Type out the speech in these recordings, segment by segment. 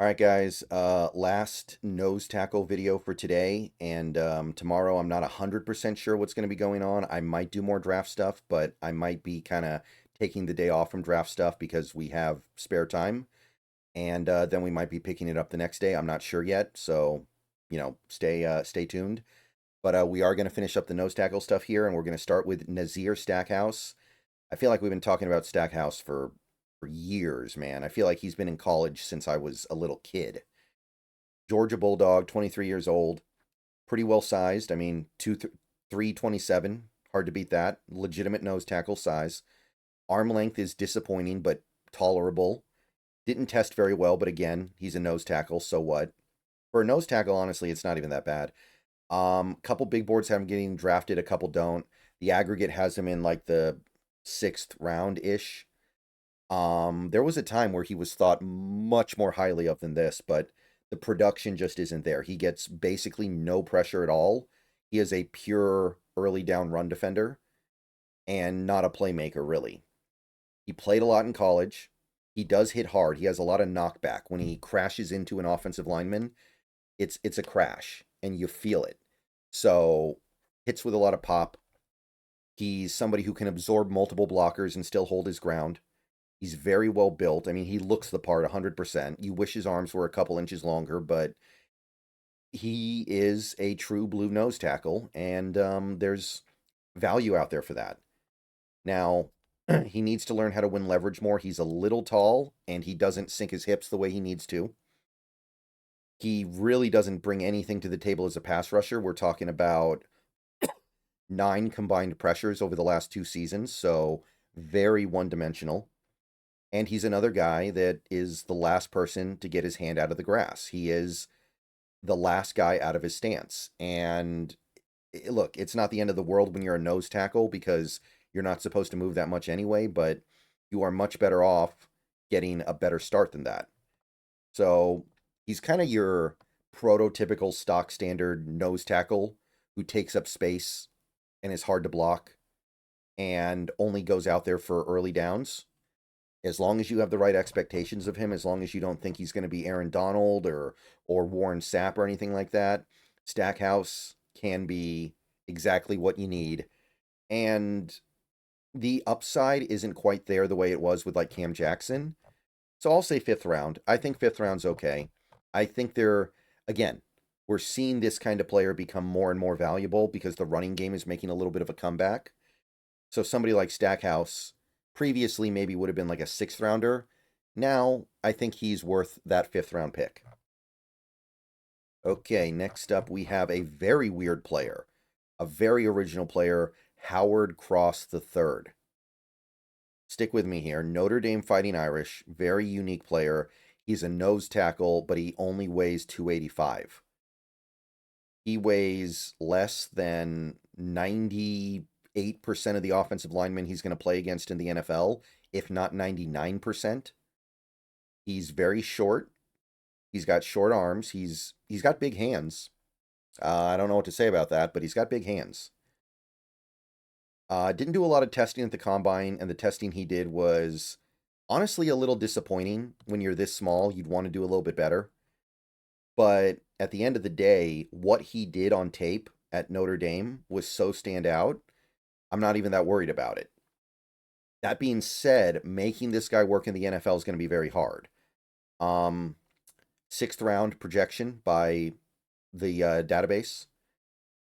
All right, guys. Last nose tackle video for today, and tomorrow I'm not 100% sure what's going to be going on. I might do more draft stuff, but I might be kind of taking the day off from draft stuff because we have spare time, and then we might be picking it up the next day. I'm not sure yet, so stay tuned. But we are going to finish up the nose tackle stuff here, and we're going to start with Nazir Stackhouse. I feel like we've been talking about Stackhouse for years, man. I feel like he's been in college since I was a little kid. Georgia Bulldog, 23 years old, pretty well sized. I mean, 327, hard to beat that. Legitimate nose tackle size. Arm length is disappointing, but tolerable. Didn't test very well, but again, he's a nose tackle, so what? For a nose tackle, honestly, it's not even that bad. Couple big boards have him getting drafted, a couple don't. The aggregate has him in like the 6th round ish. There was a time where he was thought much more highly of than this, but the production just isn't there. He gets basically no pressure at all. He is a pure early down run defender and not a playmaker, really. He played a lot in college. He does hit hard. He has a lot of knockback. When he crashes into an offensive lineman, it's a crash, and you feel it. So, hits with a lot of pop. He's somebody who can absorb multiple blockers and still hold his ground. He's very well built. I mean, he looks the part 100%. You wish his arms were a couple inches longer, but he is a true blue nose tackle, and there's value out there for that. Now, he needs to learn how to win leverage more. He's a little tall, and he doesn't sink his hips the way he needs to. He really doesn't bring anything to the table as a pass rusher. We're talking about 9 combined pressures over the last 2 seasons, so very one-dimensional. And he's another guy that is the last person to get his hand out of the grass. He is the last guy out of his stance. And look, it's not the end of the world when you're a nose tackle because you're not supposed to move that much anyway, but you are much better off getting a better start than that. So he's kind of your prototypical stock standard nose tackle who takes up space and is hard to block and only goes out there for early downs. As long as you have the right expectations of him, as long as you don't think he's going to be Aaron Donald or Warren Sapp or anything like that, Stackhouse can be exactly what you need. And the upside isn't quite there the way it was with like Cam Jackson. So I'll say 5th round. I think 5th round's okay. I think again, we're seeing this kind of player become more and more valuable because the running game is making a little bit of a comeback. So somebody like Stackhouse previously maybe would have been like a 6th rounder. Now, I think he's worth that 5th round pick. Okay, next up we have a very weird player, a very original player, Howard Cross III. Stick with me here. Notre Dame Fighting Irish, very unique player. He's a nose tackle, but he only weighs 285. He weighs less than 98% of the offensive linemen he's going to play against in the NFL, if not 99%. He's very short. He's got short arms. He's got big hands. I don't know what to say about that, but he's got big hands. Didn't do a lot of testing at the combine, and the testing he did was honestly a little disappointing. When you're this small, you'd want to do a little bit better. But at the end of the day, what he did on tape at Notre Dame was so stand out, I'm not even that worried about it. That being said, making this guy work in the NFL is going to be very hard. 6th round projection by the database.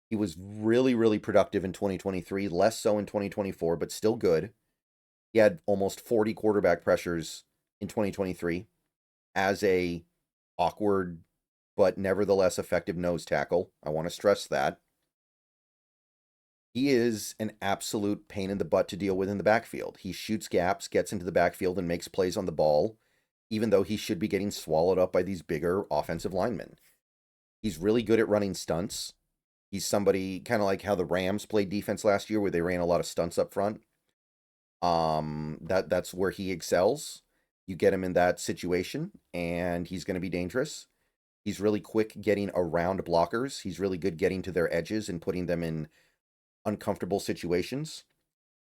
He was really, really productive in 2023, less so in 2024, but still good. He had almost 40 quarterback pressures in 2023 as a awkward but nevertheless effective nose tackle. I want to stress that. He is an absolute pain in the butt to deal with in the backfield. He shoots gaps, gets into the backfield, and makes plays on the ball, even though he should be getting swallowed up by these bigger offensive linemen. He's really good at running stunts. He's somebody kind of like how the Rams played defense last year where they ran a lot of stunts up front. That's where he excels. You get him in that situation, and he's going to be dangerous. He's really quick getting around blockers. He's really good getting to their edges and putting them in uncomfortable situations.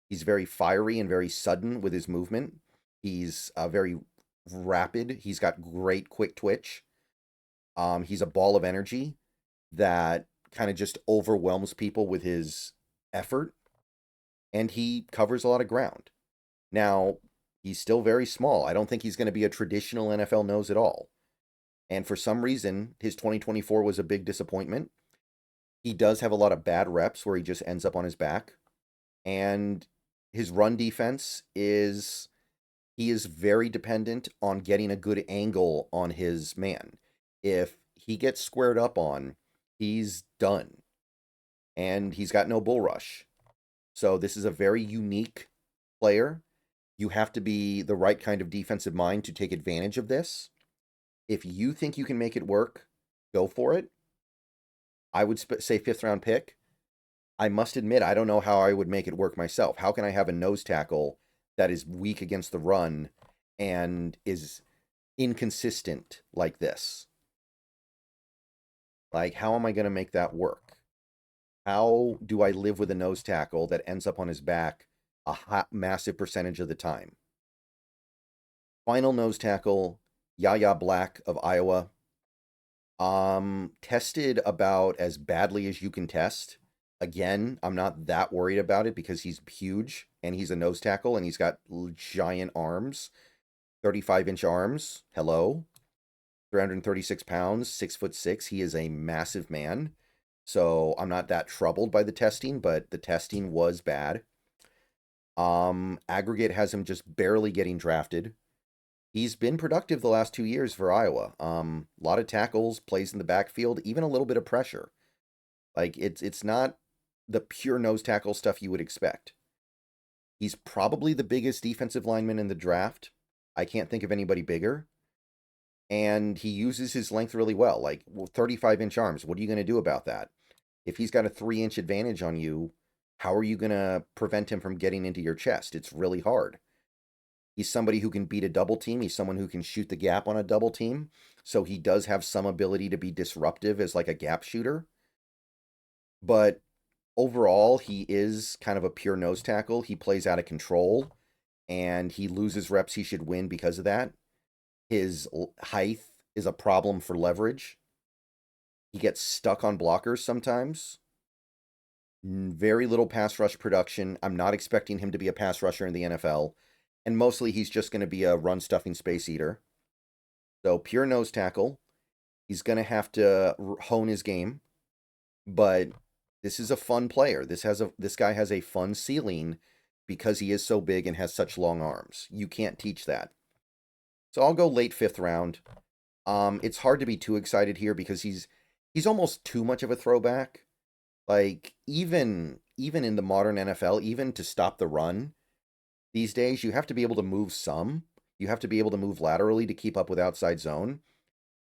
He's very fiery and very sudden with his movement. He's very rapid. He's got great quick twitch. He's a ball of energy that kind of just overwhelms people with his effort, and he covers a lot of ground. Now, he's still very small. I don't think he's going to be a traditional NFL nose at all. And for some reason, his 2024 was a big disappointment. He does have a lot of bad reps where he just ends up on his back. And his run defense is, he is very dependent on getting a good angle on his man. If he gets squared up on, he's done. And he's got no bull rush. So this is a very unique player. You have to be the right kind of defensive mind to take advantage of this. If you think you can make it work, go for it. I would say 5th round pick. I must admit, I don't know how I would make it work myself. How can I have a nose tackle that is weak against the run and is inconsistent like this? Like, how am I going to make that work? How do I live with a nose tackle that ends up on his back a massive percentage of the time? Final nose tackle, Yahya Black of Iowa. Tested about as badly as you can test. Again, I'm not that worried about it because he's huge and he's a nose tackle and he's got giant arms. 35-inch arms. Hello. 336 pounds, 6'6". He is a massive man. So I'm not that troubled by the testing, but the testing was bad. Aggregate has him just barely getting drafted. He's been productive the last 2 years for Iowa. A lot of tackles, plays in the backfield, even a little bit of pressure. Like, it's not the pure nose tackle stuff you would expect. He's probably the biggest defensive lineman in the draft. I can't think of anybody bigger. And he uses his length really well. Like, 35-inch arms, what are you going to do about that? If he's got a 3-inch advantage on you, how are you going to prevent him from getting into your chest? It's really hard. He's somebody who can beat a double team. He's someone who can shoot the gap on a double team. So he does have some ability to be disruptive as like a gap shooter. But overall, he is kind of a pure nose tackle. He plays out of control, and he loses reps he should win because of that. His height is a problem for leverage. He gets stuck on blockers sometimes. Very little pass rush production. I'm not expecting him to be a pass rusher in the NFL. And mostly he's just going to be a run-stuffing space eater. So pure nose tackle. He's going to have to hone his game. But this is a fun player. This guy has a fun ceiling because he is so big and has such long arms. You can't teach that. So I'll go late 5th round. It's hard to be too excited here because he's almost too much of a throwback. Like, even in the modern NFL, even to stop the run, these days you have to be able to move some. You have to be able to move laterally to keep up with outside zone.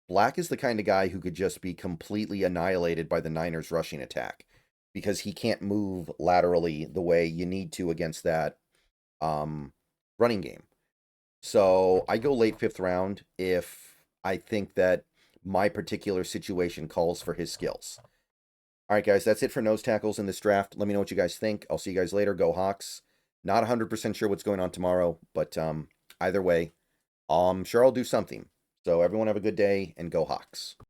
Black is the kind of guy who could just be completely annihilated by the Niners rushing attack because he can't move laterally the way you need to against that running game. So I go late 5th round if I think that my particular situation calls for his skills. All right, guys, that's it for nose tackles in this draft. Let me know what you guys think. I'll see you guys later. Go Hawks. Not 100% sure what's going on tomorrow, but either way, I'm sure I'll do something. So everyone have a good day and go Hawks.